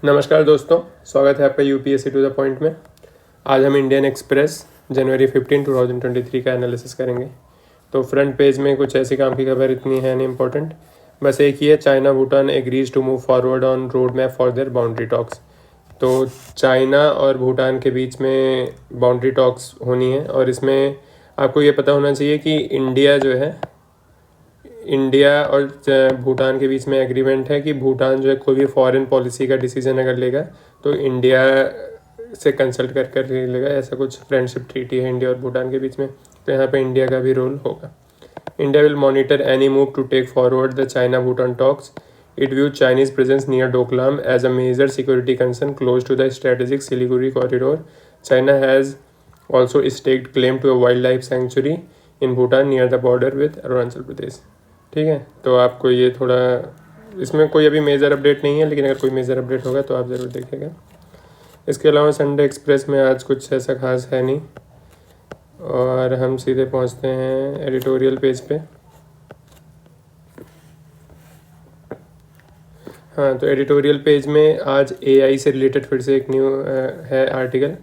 नमस्कार दोस्तों, स्वागत है आपका यूपीएससी टू द पॉइंट में। आज हम इंडियन एक्सप्रेस जनवरी 15 2023 का एनालिसिस करेंगे। तो फ्रंट पेज में कुछ ऐसी काम की खबर इतनी है नहीं इम्पोर्टेंट, बस एक ही है, China Bhutan agrees to move forward on road map for their boundary talks. तो चाइना और भूटान के बीच में बाउंड्री टॉक्स होनी है और इसमें आपको ये पता होना चाहिए कि इंडिया और भूटान के बीच में एग्रीमेंट है कि भूटान जो है कोई भी फॉरेन पॉलिसी का डिसीजन अगर लेगा तो इंडिया से कंसल्ट कर लेगा। ऐसा कुछ फ्रेंडशिप ट्रीटी है इंडिया और भूटान के बीच में, तो यहाँ पे इंडिया का भी रोल होगा। India will monitor any move to take forward the China Bhutan talks. It viewed Chinese presence near Doklam as a major security concern close to the strategic Siliguri corridor. China has also staked claim to a wildlife sanctuary in Bhutan near the border with Arunachal Pradesh. ठीक है, तो आपको ये थोड़ा, इसमें कोई अभी major update नहीं है, लेकिन अगर कोई मेजर अपडेट होगा तो आप ज़रूर देखिएगा। इसके अलावा संडे एक्सप्रेस में आज कुछ ऐसा खास है नहीं और हम सीधे पहुंचते हैं एडिटोरियल पेज पे। हाँ, तो एडिटोरियल पेज में आज एआई से रिलेटेड फिर से एक न्यू है आर्टिकल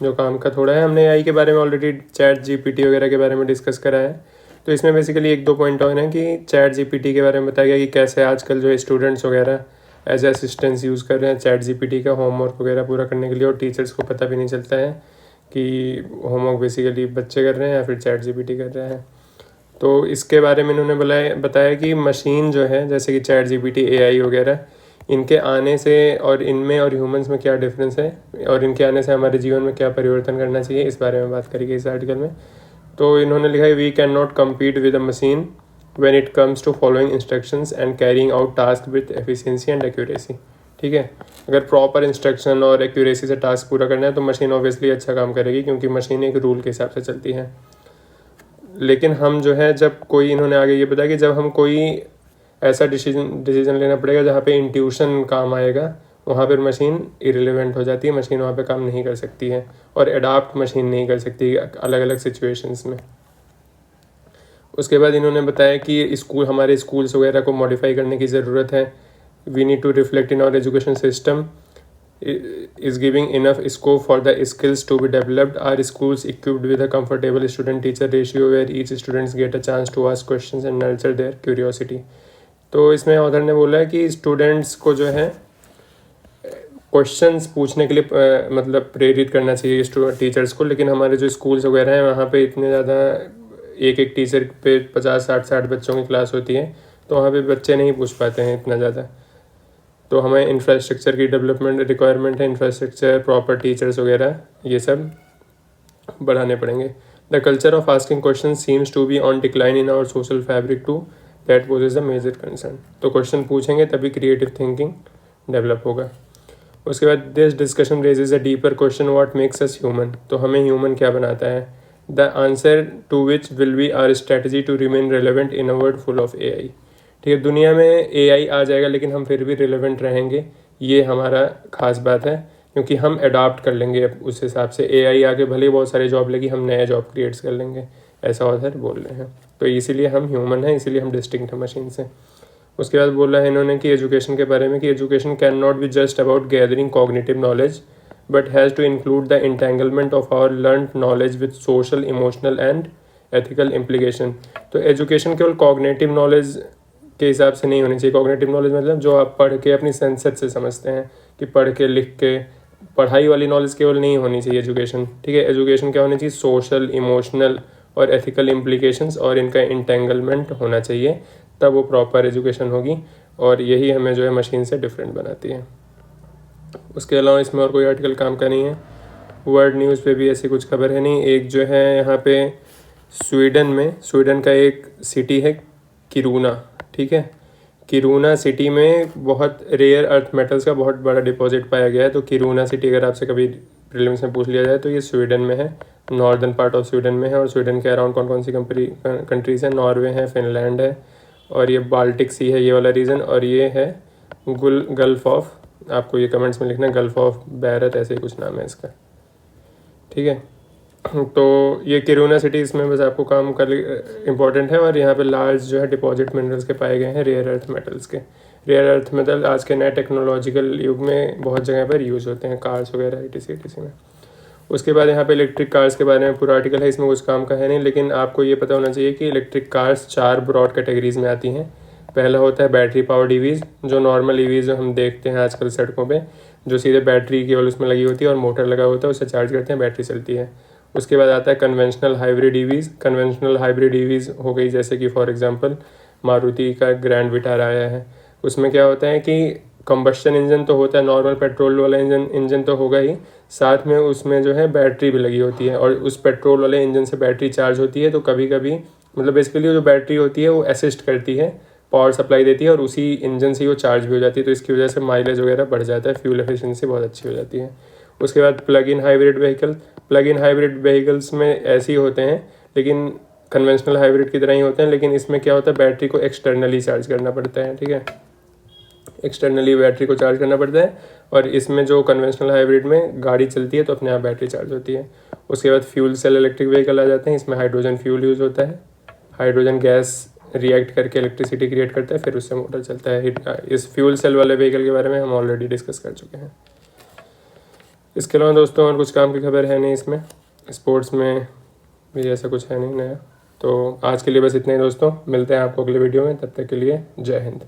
जो काम का थोड़ा है। हमने एआई के बारे में ऑलरेडी चैट जीपीटी वगैरह के बारे में डिस्कस करा है, तो इसमें बेसिकली एक दो पॉइंट और हैं कि चैट जीपीटी के बारे में बताया गया कि कैसे आजकल जो स्टूडेंट्स वगैरह एज असिस्टेंट्स यूज़ कर रहे हैं चैट जीपीटी का होमवर्क वगैरह पूरा करने के लिए, और टीचर्स को पता भी नहीं चलता है कि होमवर्क बेसिकली बच्चे कर रहे हैं या फिर चैट जीपीटी कर रहा है। तो इसके बारे में इन्होंने बताया कि मशीन जो है जैसे कि चैट जीपीटी, एआई वगैरह, इनके आने से और इनमें और ह्यूमंस में क्या डिफरेंस है और इनके आने से हमारे जीवन में क्या परिवर्तन करना चाहिए, इस बारे में बात करी गई इस आर्टिकल में। तो इन्होंने लिखा है, we can not compete with a machine when it comes to following instructions and carrying out task with efficiency and accuracy. ठीक है, अगर प्रॉपर इंस्ट्रक्शन और एक्यूरेसी से टास्क पूरा करना है तो मशीन ऑब्वियसली अच्छा काम करेगी, क्योंकि मशीन एक रूल के हिसाब से चलती है। लेकिन हम जो है, जब कोई, इन्होंने आगे ये बताया कि जब हम कोई ऐसा डिसीजन लेना पड़ेगा जहाँ पे इंट्यूशन काम आएगा, वहाँ पर मशीन इरिलेवेंट हो जाती है, मशीन वहाँ पे काम नहीं कर सकती है और एडाप्ट मशीन नहीं कर सकती अलग अलग सिचुएशंस में। उसके बाद इन्होंने बताया कि हमारे स्कूल्स वगैरह को मॉडिफाई करने की ज़रूरत है। We need to reflect in our education system is giving enough scope for the skills to be developed. Are schools equipped with a comfortable student-teacher ratio where each students get a chance to ask questions and nurture their curiosity? तो इसमें author ने बोला है कि students को जो है questions पूछने के लिए मतलब प्रेरित करना चाहिए टीचर्स को, लेकिन हमारे जो स्कूल्स वगैरह हैं वहाँ पे इतने ज़्यादा एक टीचर पे 50-60 बच्चों की क्लास होती है, तो वहाँ पे बच्चे नहीं पूछ पाते हैं इतना ज़्यादा। तो हमें इंफ्रास्ट्रक्चर की डेवलपमेंट रिक्वायरमेंट है, इंफ्रास्ट्रक्चर, प्रॉपर टीचर्स वगैरह, ये सब बढ़ाने पड़ेंगे। The culture of asking question seems to be on decline in our social fabric to that poses a major concern. तो क्वेश्चन पूछेंगे तभी क्रिएटिव थिंकिंग डेवलप होगा। उसके बाद this discussion raises a deeper question, what makes us human. तो हमें human क्या बनाता है? The answer to which will be our strategy to remain relevant in a world full of AI. ठीक है, दुनिया में एआई आ जाएगा लेकिन हम फिर भी रिलेवेंट रहेंगे, ये हमारा खास बात है, क्योंकि हम अडॉप्ट कर लेंगे उस हिसाब से। एआई आके भले बहुत सारे जॉब लेगी, हम नया जॉब क्रिएट्स कर लेंगे, ऐसा ऑथर बोल रहे हैं। तो इसीलिए हम ह्यूमन हैं, इसीलिए हम डिस्टिंक्ट हैं मशीन से। उसके बाद बोला है इन्होंने कि एजुकेशन के बारे में कि education can not be just about gathering cognitive knowledge but has to include the entanglement of our learn knowledge with social, emotional and ethical implication. तो एजुकेशन केवल कॉग्निटिव नॉलेज के हिसाब से नहीं होनी चाहिए। कॉग्निटिव नॉलेज मतलब जो आप पढ़ के अपनी सेंसेस से समझते हैं, कि पढ़ के लिख के, पढ़ाई वाली नॉलेज केवल नहीं होनी चाहिए एजुकेशन। ठीक है, एजुकेशन क्या होनी चाहिए? सोशल, इमोशनल और एथिकल इम्प्लीकेशंस और इनका इंटेंगलमेंट होना चाहिए, तब वो प्रॉपर एजुकेशन होगी, और यही हमें जो है मशीन से डिफरेंट बनाती है। उसके अलावा इसमें और कोई आर्टिकल काम का नहीं है। वर्ल्ड न्यूज़ पे भी ऐसी कुछ खबर है नहीं। एक जो है यहाँ पे स्वीडन का एक सिटी है किरूना। ठीक है, किरूना सिटी में बहुत रेयर अर्थ मेटल्स का बहुत बड़ा डिपॉजिट पाया गया है। तो किरूना सिटी अगर आपसे कभी प्रीलिम्स में पूछ लिया जाए तो ये स्वीडन में है, नॉर्दर्न पार्ट ऑफ स्वीडन में है। और स्वीडन के अराउंड कौन कौन सी कंट्रीज़ हैं? नॉर्वे है, फिनलैंड है, और ये बाल्टिक सी है, ये वाला रीजन, और ये है गल्फ ऑफ, आपको ये कमेंट्स में लिखना है, गल्फ ऑफ बैरत, ऐसे ही कुछ नाम है इसका। ठीक है, तो ये किरूना सिटी, इसमें बस आपको काम कर इम्पॉर्टेंट है, और यहाँ पे लार्ज जो है डिपॉजिट मिनरल्स के पाए गए हैं, रेयर अर्थ मेटल्स के। रेयर अर्थ मेटल आज के नए टेक्नोलॉजिकल युग में बहुत जगह पर यूज़ होते हैं, कार्स वगैरह etc में। उसके बाद यहाँ पे इलेक्ट्रिक कार्स के बारे में पूरा आर्टिकल है, इसमें कुछ काम का है नहीं, लेकिन आपको ये पता होना चाहिए कि इलेक्ट्रिक कार्स 4 ब्रॉड कैटेगरीज में आती हैं। पहला होता है बैटरी पावर्ड ईवीज़, जो नॉर्मल ईवीज़ हम देखते हैं आजकल सड़कों पे, जो सीधे बैटरी केवल उसमें लगी होती है और मोटर लगा होता है, उससे चार्ज करते हैं, बैटरी चलती है। उसके बाद आता है conventional hybrid EVs. Conventional hybrid EVs हो गई जैसे कि फॉर एग्जांपल मारुति का ग्रैंड विटारा आया है। उसमें क्या होता है कि कंबस्शन इंजन तो होता है, नॉर्मल पेट्रोल वाला इंजन तो होगा ही, साथ में उसमें जो है बैटरी भी लगी होती है, और उस पेट्रोल वाले इंजन से बैटरी चार्ज होती है। तो कभी कभी मतलब बेसिकली जो बैटरी होती है वो असिस्ट करती है, पावर सप्लाई देती है, और उसी इंजन से वो चार्ज भी हो जाती है। तो इसकी वजह से माइलेज वगैरह बढ़ जाता है, फ्यूल एफिशिएंसी बहुत अच्छी हो जाती है। उसके बाद plug in hybrid vehicle. Plug in hybrid vehicles में ऐसे ही होते हैं, लेकिन कन्वेंशनल हाइब्रिड की तरह ही होते हैं, लेकिन इसमें क्या होता है, बैटरी को एक्सटर्नली चार्ज करना पड़ता है। ठीक है, एक्सटर्नली बैटरी को चार्ज करना पड़ता है, और इसमें जो कन्वेंशनल हाइब्रिड में गाड़ी चलती है तो अपने आप बैटरी चार्ज होती है। उसके बाद फ्यूल सेल इलेक्ट्रिक व्हीकल आ जाते हैं। इसमें हाइड्रोजन फ्यूल यूज़ होता है, हाइड्रोजन गैस रिएक्ट करके इलेक्ट्रिसिटी क्रिएट करता है, फिर उससे मोटर चलता है। इस फ्यूल सेल वाले व्हीकल के बारे में हम ऑलरेडी डिस्कस कर चुके हैं। इसके अलावा दोस्तों और कुछ काम की खबर है नहीं इसमें, स्पोर्ट्स में भी ऐसा कुछ है नहीं नया। तो आज के लिए बस इतना ही दोस्तों, मिलते हैं आपको अगले वीडियो में, तब तक के लिए जय हिंद।